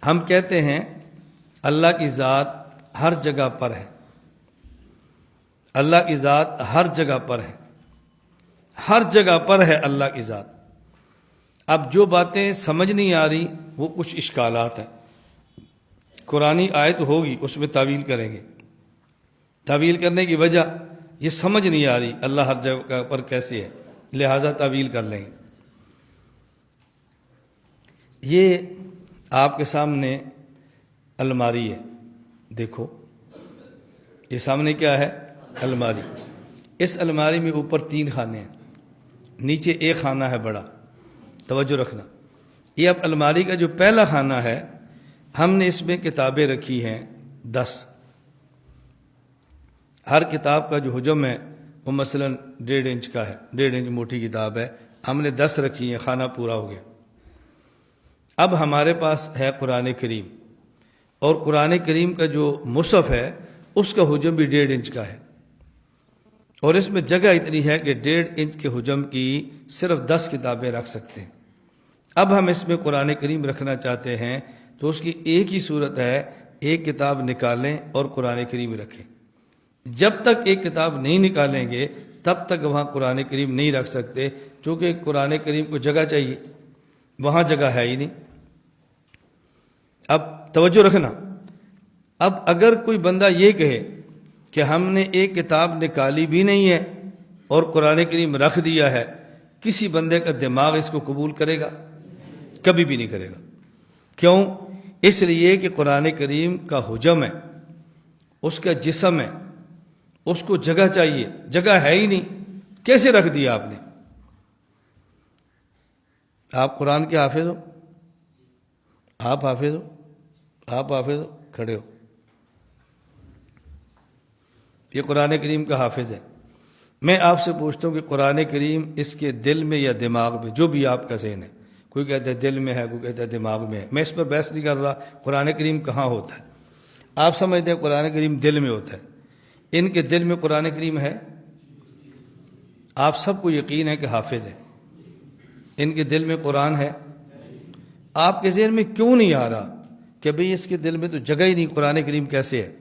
ہم کہتے ہیں اللہ کی ذات ہر جگہ پر ہے، اللہ کی ذات ہر جگہ پر ہے، ہر جگہ پر ہے اللہ کی ذات۔ اب جو باتیں سمجھ نہیں آ رہی وہ کچھ اشکالات ہیں، قرآنی آیت ہوگی اس میں تعویل کریں گے، تعویل کرنے کی وجہ یہ سمجھ نہیں آ رہی اللہ ہر جگہ پر کیسے ہے، لہٰذا تعویل کر لیں گے۔ یہ آپ کے سامنے الماری ہے، دیکھو یہ سامنے کیا ہے؟ الماری۔ اس الماری میں اوپر 3 خانے ہیں، نیچے ایک خانہ ہے بڑا، توجہ رکھنا۔ یہ اب الماری کا جو پہلا خانہ ہے، ہم نے اس میں کتابیں رکھی ہیں 10۔ ہر کتاب کا جو حجم ہے وہ مثلا 1.5 انچ کا ہے، 1.5 انچ موٹی کتاب ہے، ہم نے 10 رکھی ہیں، خانہ پورا ہو گیا۔ اب ہمارے پاس ہے قرآن کریم، اور قرآن کریم کا جو مصحف ہے اس کا حجم بھی 1.5 انچ کا ہے، اور اس میں جگہ اتنی ہے کہ 1.5 انچ کے حجم کی صرف 10 کتابیں رکھ سکتے ہیں۔ اب ہم اس میں قرآن کریم رکھنا چاہتے ہیں تو اس کی ایک ہی صورت ہے، ایک کتاب نکالیں اور قرآن کریم رکھیں۔ جب تک ایک کتاب نہیں نکالیں گے تب تک وہاں قرآن کریم نہیں رکھ سکتے، کیونکہ قرآن کریم کو جگہ چاہیے، وہاں جگہ ہے ہی نہیں۔ اب توجہ رکھنا، اب اگر کوئی بندہ یہ کہے کہ ہم نے ایک کتاب نکالی بھی نہیں ہے اور قرآن کریم رکھ دیا ہے، کسی بندے کا دماغ اس کو قبول کرے گا؟ کبھی بھی نہیں کرے گا۔ کیوں؟ اس لیے کہ قرآن کریم کا حجم ہے، اس کا جسم ہے، اس کو جگہ چاہیے، جگہ ہے ہی نہیں، کیسے رکھ دیا آپ نے؟ آپ قرآن کے حافظ ہو؟ آپ حافظ ہو؟ آپ حافظ ہو؟ کھڑے ہو۔ یہ قرآن کریم کا حافظ ہے۔ میں آپ سے پوچھتا ہوں کہ قرآن کریم اس کے دل میں یا دماغ میں، جو بھی آپ کا ذہن ہے، کوئی کہتا ہے دل میں ہے، کوئی کہتا ہے دماغ میں ہے، میں اس پر بحث نہیں کر رہا، قرآن کریم کہاں ہوتا ہے؟ آپ سمجھتے ہیں قرآن کریم دل میں ہوتا ہے، ان کے دل میں قرآن کریم ہے؟ آپ سب کو یقین ہے کہ حافظ ہے، ان کے دل میں قرآن ہے؟ آپ کے ذہن میں کیوں نہیں آ رہا کہ بھئی اس کے دل میں تو جگہ ہی نہیں، قرآن کریم کیسے ہے؟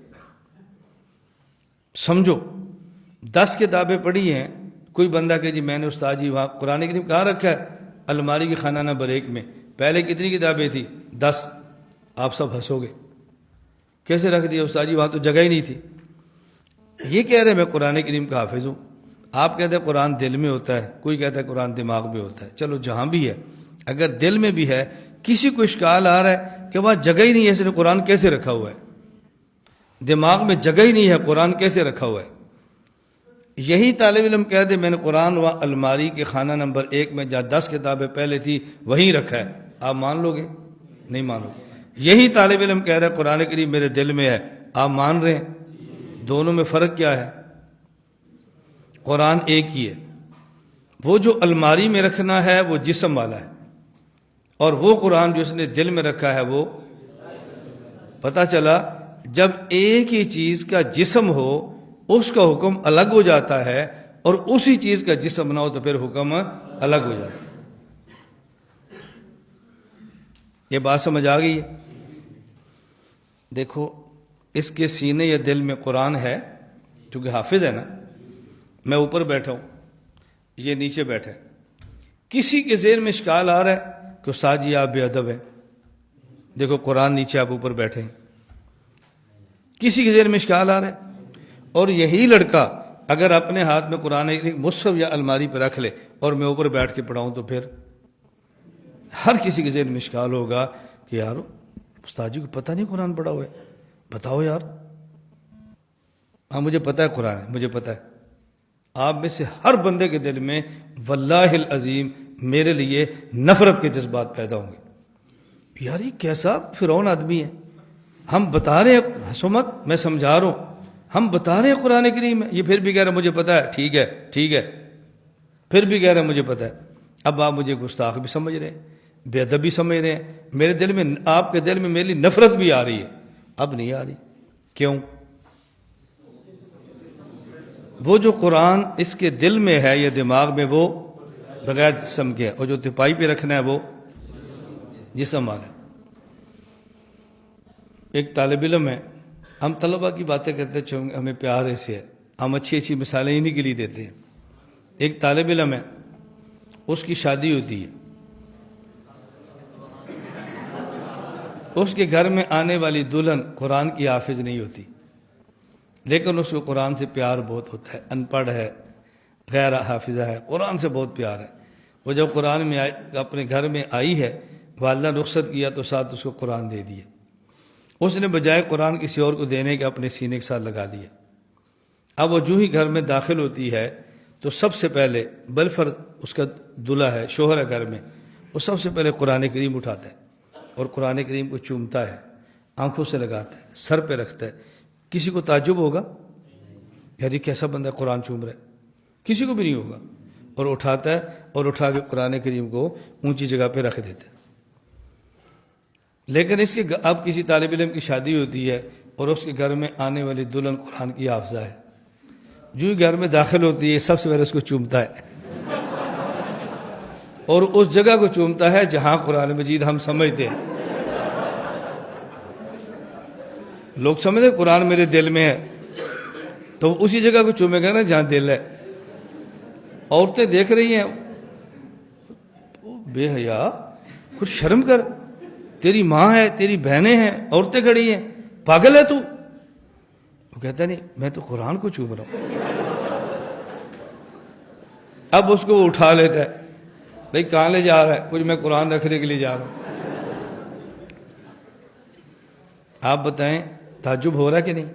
سمجھو، 10 کتابیں پڑھی ہیں، کوئی بندہ کہ جی میں نے استاد جی وہاں قرآن کریم کہاں رکھا ہے؟ الماری کی خانہ نمبر 1 میں۔ پہلے کتنی کتابیں تھی؟ 10۔ آپ سب ہنسو گے، کیسے رکھ دیا استاد جی، وہاں تو جگہ ہی نہیں تھی۔ یہ کہہ رہے میں قرآن کریم کا حافظ ہوں، آپ کہتے ہیں قرآن دل میں ہوتا ہے، کوئی کہتا ہے قرآن دماغ میں ہوتا ہے۔ چلو جہاں بھی ہے، اگر دل میں بھی ہے، کسی کو اشکال آ رہا ہے کہ وہاں جگہ ہی نہیں ہے، اس نے قرآن کیسے رکھا ہوا ہے؟ دماغ میں جگہ ہی نہیں ہے، قرآن کیسے رکھا ہوا ہے؟ یہی طالب علم کہہ دے میں نے قرآن و الماری کے خانہ نمبر 1 میں جہاں 10 کتابیں پہلے تھی وہیں رکھا ہے، آپ مان لو گے؟ نہیں مانو گے۔ یہی طالب علم کہہ رہا ہے قرآن کریم میرے دل میں ہے، آپ مان رہے ہیں؟ دونوں میں فرق کیا ہے؟ قرآن ایک ہی ہے، وہ جو الماری میں رکھنا ہے وہ جسم والا ہے، اور وہ قرآن جو اس نے دل میں رکھا ہے وہ، پتہ چلا جب ایک ہی چیز کا جسم ہو اس کا حکم الگ ہو جاتا ہے، اور اسی چیز کا جسم نہ ہو تو پھر حکم الگ ہو جاتا ہے۔ یہ بات سمجھ آ گئی ہے؟ دیکھو اس کے سینے یا دل میں قرآن ہے، کیونکہ حافظ ہے نا، میں اوپر بیٹھا ہوں، یہ نیچے بیٹھا ہے، کسی کے ذہن میں اشکال آ رہا ہے کہ استاد جی آپ بے ادب ہیں، دیکھو قرآن نیچے آپ اوپر بیٹھے ہیں، کسی کے ذہن میں اشکال آ رہا ہے؟ اور یہی لڑکا اگر اپنے ہاتھ میں قرآن مصحف یا الماری پہ رکھ لے اور میں اوپر بیٹھ کے پڑھاؤں تو پھر ہر کسی کے ذہن میں اشکال ہوگا کہ یار استاد جی کو پتہ نہیں قرآن پڑھا ہوا ہے، بتاؤ یار۔ ہاں مجھے پتہ ہے قرآن ہے، مجھے پتہ ہے، آپ میں سے ہر بندے کے دل میں واللہ العظیم میرے لیے نفرت کے جذبات پیدا ہوں گے، یار یہ کیسا فرعون آدمی ہے، ہم بتا رہے ہیں، ہنسو مت، میں سمجھا رہا ہوں، ہم بتا رہے ہیں قرآن کریم ہے، یہ پھر بھی کہہ رہے مجھے پتہ ہے، ٹھیک ہے ٹھیک ہے، پھر بھی کہہ رہے ہیں مجھے پتہ ہے۔ اب آپ مجھے گستاخ بھی سمجھ رہے ہیں، بے ادب بھی سمجھ رہے ہیں، میرے دل میں، آپ کے دل میں میرے لیے نفرت بھی آ رہی ہے، اب نہیں آ رہی۔ کیوں؟ وہ جو قرآن اس کے دل میں ہے یا دماغ میں، وہ بغیر جسم کے ہے، اور جو تپائی پہ رکھنا ہے وہ جسم والا ہے۔ ایک طالب علم ہے، ہم طلبہ کی باتیں کرتے ہمیں پیار ایسے ہے، ہم اچھی اچھی مثالیں انہی کے لیے دیتے ہیں۔ ایک طالب علم ہے، اس کی شادی ہوتی ہے، اس کے گھر میں آنے والی دلہن قرآن کی حافظ نہیں ہوتی، لیکن اس کو قرآن سے پیار بہت ہوتا ہے، ان پڑھ ہے، غیر حافظہ ہے، قرآن سے بہت پیار ہے۔ وہ جب قرآن میں اپنے گھر میں آئی ہے، والدہ نے رخصت کیا تو ساتھ اس کو قرآن دے دیے۔ اس نے بجائے قرآن کسی اور کو دینے کے اپنے سینے کے ساتھ لگا لیا۔ اب وہ جو ہی گھر میں داخل ہوتی ہے تو سب سے پہلے بالفرض اس کا دلہا ہے، شوہر ہے گھر میں، وہ سب سے پہلے قرآن کریم اٹھاتا ہے اور قرآن کریم کو چومتا ہے، آنکھوں سے لگاتا ہے، سر پہ رکھتا ہے۔ کسی کو تعجب ہوگا یار یہ کیسا بندہ قرآن چوم رہا ہے؟ کسی کو بھی نہیں ہوگا، اور اٹھاتا ہے اور اٹھا کے قرآن کریم کو اونچی جگہ پہ رکھ دیتا ہے۔ لیکن اس کے اب کسی طالب علم کی شادی ہوتی ہے اور اس کے گھر میں آنے والی دلہن قرآن کی حافظہ ہے، جو ہی گھر میں داخل ہوتی ہے سب سے پہلے اس کو چومتا ہے، اور اس جگہ کو چومتا ہے جہاں قرآن مجید ہم سمجھتے ہیں۔ لوگ سمجھتے قرآن میرے دل میں ہے تو وہ اسی جگہ کو چومے گا نا جہاں دل ہے۔ عورتیں دیکھ رہی ہیں، بے حیا، کچھ شرم کر، تیری ماں ہے، تیری بہنیں ہیں، عورتیں کھڑی ہیں، پاگل ہے تو؟ وہ کہتا نہیں میں تو قرآن کو چوم رہا ہوں۔ اب اس کو وہ اٹھا لیتا ہے، بھائی کہاں لے جا رہا ہے؟ کچھ میں قرآن رکھنے کے لیے جا رہا ہوں۔ آپ بتائیں تعجب ہو رہا کہ نہیں؟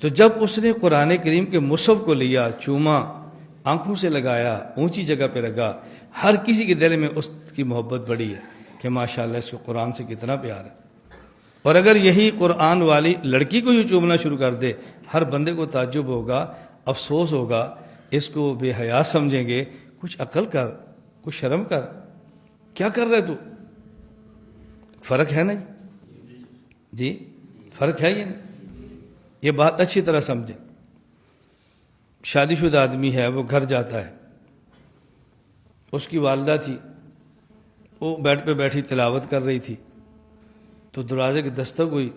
تو جب اس نے قرآن کریم کے مصحف کو لیا، چوما، آنکھوں سے لگایا، اونچی جگہ پہ رکھا، ہر کسی کے دل میں اس کی محبت بڑی ہے کہ ماشاءاللہ اس کو قرآن سے کتنا پیار ہے۔ اور اگر یہی قرآن والی لڑکی کو یوں چومنا شروع کر دے، ہر بندے کو تعجب ہوگا، افسوس ہوگا، اس کو بے حیا سمجھیں گے۔ کچھ عقل کر، کچھ شرم کر، کیا کر رہے تو؟ فرق ہے نا جی، فرق ہے یہ نہیں؟ یہ بات اچھی طرح سمجھیں۔ شادی شدہ آدمی ہے، وہ گھر جاتا ہے، اس کی والدہ تھی، وہ بیڈ پہ بیٹھی تلاوت کر رہی تھی، تو دروازے کی دستک ہوئی،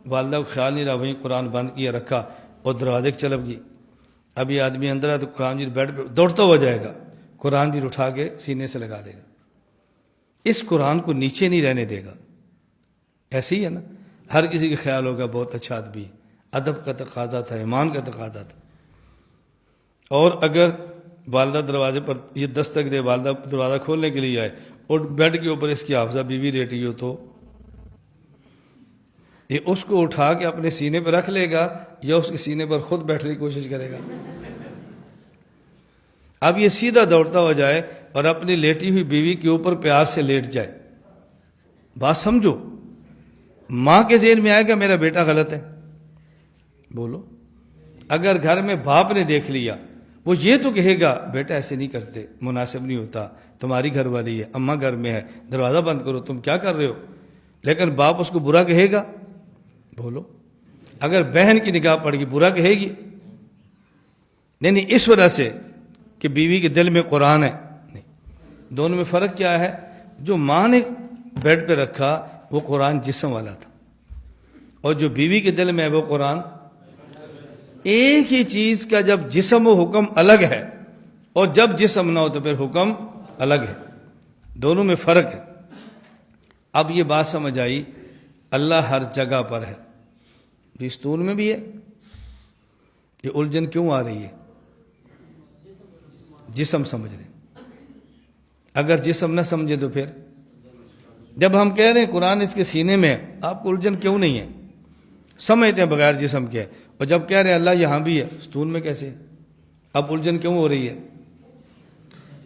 والدہ کو خیال نہیں رہا، وہیں قرآن بند کیا رکھا اور دروازے کی چلپ گئی۔ اب یہ آدمی اندر ہے تو قرآن جی بیڈ پہ دوڑتا ہوا جائے گا، قرآن جی اٹھا کے سینے سے لگا دے گا، اس قرآن کو نیچے نہیں رہنے دے گا۔ ایسے ہی ہے نا، ہر کسی کا خیال ہوگا بہت اچھا آدمی، ادب کا تقاضا تھا، ایمان کا تقاضا تھا۔ اور اگر والدہ دروازے پر یہ دستک دے، والدہ دروازہ کھولنے کے لیے آئے اور بیڈ کے اوپر اس کی حافظہ بیوی لیٹی ہو، تو یہ اس کو اٹھا کے اپنے سینے پہ رکھ لے گا یا اس کے سینے پر خود بیٹھنے کی کوشش کرے گا؟ اب یہ سیدھا دوڑتا ہو جائے اور اپنی لیٹی ہوئی بیوی کے اوپر پیار سے لیٹ جائے، بات سمجھو، ماں کے ذہن میں آئے گا میرا بیٹا غلط ہے؟ بولو۔ اگر گھر میں باپ نے دیکھ لیا، وہ یہ تو کہے گا بیٹا ایسے نہیں کرتے، مناسب نہیں ہوتا، تمہاری گھر والی ہے، اماں گھر میں ہے، دروازہ بند کرو، تم کیا کر رہے ہو؟ لیکن باپ اس کو برا کہے گا؟ بولو۔ اگر بہن کی نگاہ پڑ گئی، برا کہے گی؟ نہیں، اس وجہ سے کہ بیوی کے دل میں قرآن ہے، نہیں۔ دونوں میں فرق کیا ہے؟ جو ماں نے بیڈ پہ رکھا وہ قرآن جسم والا تھا، اور جو بیوی کے دل میں ہے وہ قرآن۔ ایک ہی چیز کا جب جسم و حکم الگ ہے اور جب جسم نہ ہو تو پھر حکم الگ ہے، دونوں میں فرق ہے۔ اب یہ بات سمجھ آئی، اللہ ہر جگہ پر ہے، دستور میں بھی ہے۔ یہ الجھن کیوں آ رہی ہے؟ جسم سمجھ رہے ہیں، اگر جسم نہ سمجھے تو پھر جب ہم کہہ رہے ہیں قرآن اس کے سینے میں ہے، آپ کو الجھن کیوں نہیں ہے؟ سمجھتے ہیں بغیر جسم کے، اور جب کہہ رہے ہیں اللہ یہاں بھی ہے، ستون میں کیسے؟ اب الجھن کیوں ہو رہی ہے؟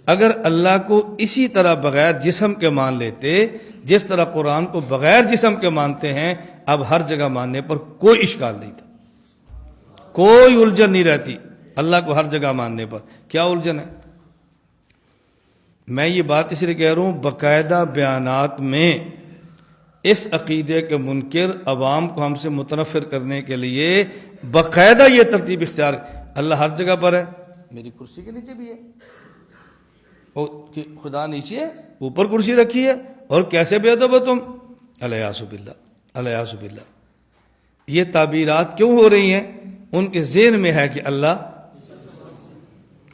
اگر اللہ کو اسی طرح بغیر جسم کے مان لیتے جس طرح قرآن کو بغیر جسم کے مانتے ہیں، اب ہر جگہ ماننے پر کوئی اشکال نہیں تھا، کوئی الجھن نہیں رہتی اللہ کو ہر جگہ ماننے پر۔ کیا الجھن ہے؟ میں یہ بات اس لیے کہہ رہا ہوں، باقاعدہ بیانات میں اس عقیدے کے منکر عوام کو ہم سے متنفر کرنے کے لیے باقاعدہ یہ ترتیب اختیار، اللہ ہر جگہ پر ہے، میری کرسی کے نیچے بھی ہے، خدا نیچے ہے، اوپر کرسی رکھی ہے، اور کیسے بے ادب ہو تم، الیاذ باللہ۔ الیاذ باللہ. یہ تعبیرات کیوں ہو رہی ہیں؟ ان کے ذہن میں ہے کہ اللہ،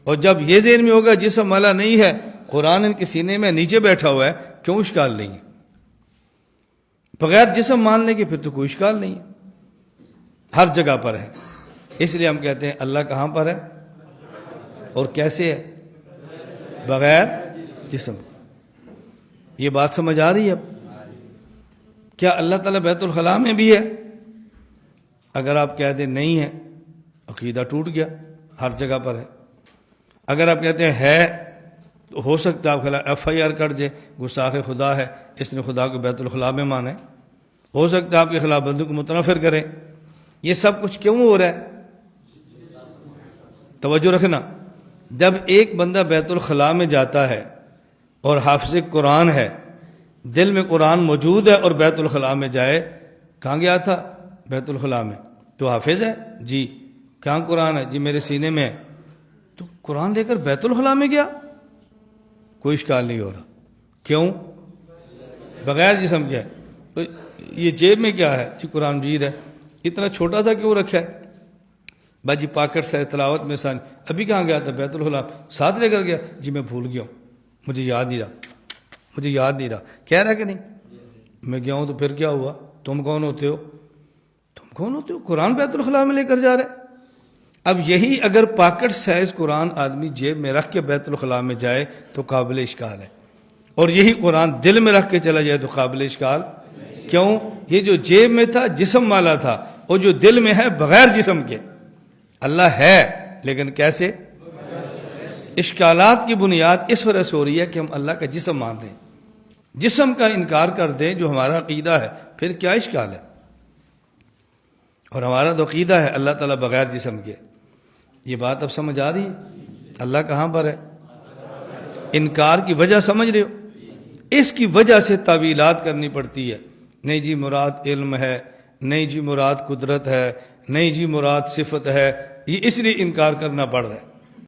اور جب یہ ذہن میں ہوگا جسم والا نہیں ہے، قرآن ان کے سینے میں نیچے بیٹھا ہوا ہے، کیوں اشکال نہیں ہے؟ بغیر جسم ماننے کے پھر تو کوئی اشکال نہیں ہے، ہر جگہ پر ہے. اس لیے ہم کہتے ہیں اللہ کہاں پر ہے اور کیسے ہے؟ بغیر جسم. یہ بات سمجھ آ رہی ہے؟ اب کیا اللہ تعالیٰ بیت الخلاء میں بھی ہے؟ اگر آپ کہہ دیں نہیں ہے، عقیدہ ٹوٹ گیا، ہر جگہ پر ہے. اگر آپ کہتے ہیں ہے، تو ہو سکتا ہے آپ FIR کر دیں، گستاخ خدا ہے، اس نے خدا کو بیت الخلاء میں مانا ہے. ہو سکتا ہے آپ کے خلاف بندوں کو متنفر کریں. یہ سب کچھ کیوں ہو رہا ہے؟ توجہ رکھنا. جب ایک بندہ بیت الخلاء میں جاتا ہے اور حافظ قرآن ہے، دل میں قرآن موجود ہے، اور بیت الخلاء میں جائے، کہاں گیا تھا؟ بیت الخلاء میں. تو حافظ ہے؟ جی. کہاں قرآن ہے؟ جی میرے سینے میں ہے. تو قرآن لے کر بیت الخلاء میں گیا، کوئی اشکال نہیں ہو رہا. کیوں؟ بغیر جسم کے ہے. تو یہ جیب میں کیا ہے؟ جی قرآن مجید ہے. اتنا چھوٹا سا کیوں رکھا ہے؟ بھائی جی پاکٹ سے تلاوت میں سان. ابھی کہاں گیا تھا؟ بیت الخلاء. ساتھ لے کر گیا؟ جی میں بھول گیا ہوں، مجھے یاد نہیں رہا. کہہ رہا ہے کہ نہیں؟ میں گیا ہوں تو پھر کیا ہوا؟ تم کون ہوتے ہو؟ قرآن بیت الخلاء میں لے کر جا رہے. اب یہی اگر پاکٹ سائز قرآن آدمی جیب میں رکھ کے بیت الخلاء میں جائے تو قابل اشکال ہے، اور یہی قرآن دل میں رکھ کے چلا جائے تو قابل اشکال کیوں؟ یہ جو جیب میں تھا جسم والا تھا، اور جو دل میں ہے بغیر جسم کے. اللہ ہے لیکن کیسے؟ اشکالات کی بنیاد اس وجہ سے ہو رہی ہے کہ ہم اللہ کا جسم مان دیں، جسم کا انکار کر دیں جو ہمارا عقیدہ ہے. پھر کیا اشکال ہے؟ اور ہمارا تو عقیدہ ہے اللہ تعالیٰ بغیر جسم کے. یہ بات اب سمجھ آ رہی ہے؟ اللہ کہاں پر ہے؟ انکار کی وجہ سمجھ رہے ہو؟ اس کی وجہ سے تعویلات کرنی پڑتی ہے. نہیں جی مراد علم ہے، نہیں جی مراد قدرت ہے، نہیں جی مراد صفت ہے. یہ اس لیے انکار کرنا پڑ رہا ہے.